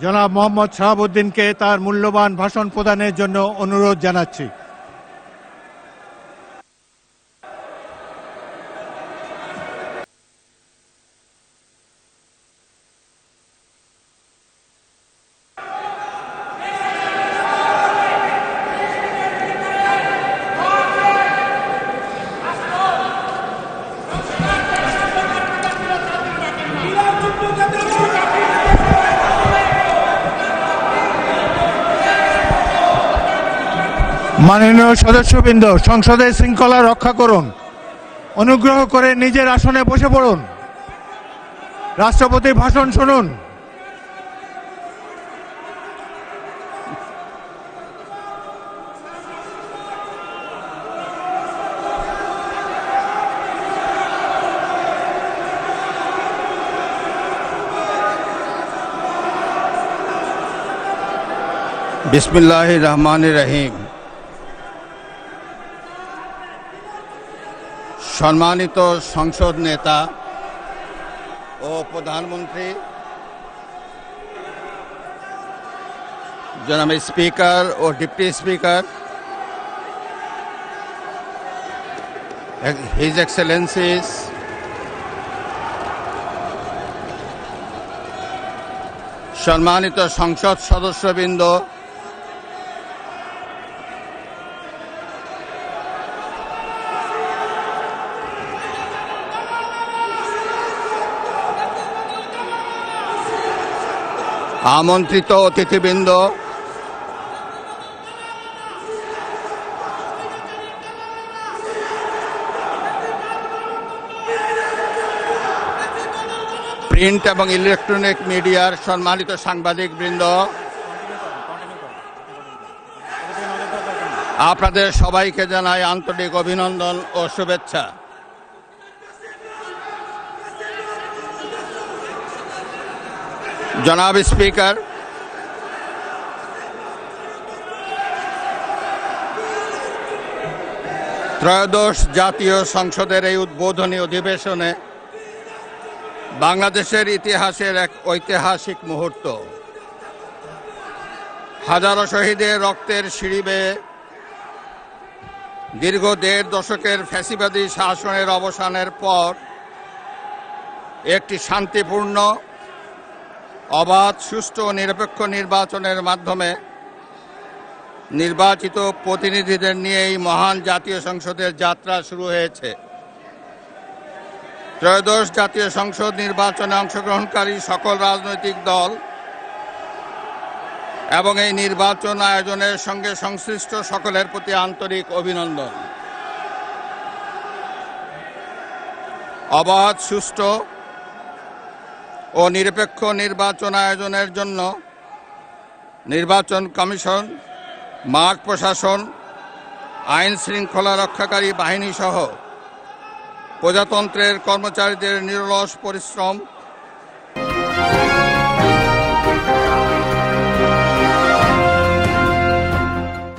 জনাব মোহাম্মদ শাহাবুদ্দিনকে তার মূল্যবান ভাষণ প্রদানের জন্য অনুরোধ জানাচ্ছি। মাননীয় সদস্যবৃন্দ, সংসদের শৃঙ্খলা রক্ষা করুন। অনুগ্রহ করে নিজের আসনে বসে পড়ুন। রাষ্ট্রপতির ভাষণ শুনুন। বিসমিল্লাহির রহমানির রহিম। সম্মানিত সংসদ নেতা ও প্রধানমন্ত্রী, জনাব স্পিকার ও ডিপ্টি স্পিকার, হিজ এক্সেলেন্সিস, সম্মানিত সংসদ সদস্যবৃন্দ, আমন্ত্রিত অতিথিবৃন্দ, প্রিন্ট এবং ইলেকট্রনিক মিডিয়ার সম্মানিত সাংবাদিকবৃন্দ, আপনাদের সবাইকে জানাই আন্তরিক অভিনন্দন ও শুভেচ্ছা। জনাব স্পিকার, ত্রয়োদশ জাতীয় সংসদের এই উদ্বোধনী অধিবেশনে বাংলাদেশের ইতিহাসের এক ঐতিহাসিক মুহূর্ত। হাজারো শহীদের রক্তের সিঁড়ি বেয়ে দীর্ঘ ১.৫ দশকের ফ্যাসিবাদী শাসনের অবসানের পর একটি শান্তিপূর্ণ, অবাধ, সুষ্ঠু ও নিরপেক্ষ নির্বাচনের মাধ্যমে নির্বাচিত প্রতিনিধিদের নিয়ে এই মহান জাতীয় সংসদের যাত্রা শুরু হয়েছে। ত্রয়োদশ জাতীয় সংসদ নির্বাচনে অংশগ্রহণকারী সকল রাজনৈতিক দল এবং এই নির্বাচন আয়োজনের সঙ্গে সংশ্লিষ্ট সকলের প্রতি আন্তরিক অভিনন্দন। অবাধ, সুষ্ঠু ও নিরপেক্ষ নির্বাচন আয়োজনের জন্য নির্বাচন কমিশন, মাঠ প্রশাসন, আইন শৃঙ্খলা রক্ষাকারী বাহিনী সহ প্রজাতন্ত্রের কর্মচারীদের নিরলস পরিশ্রম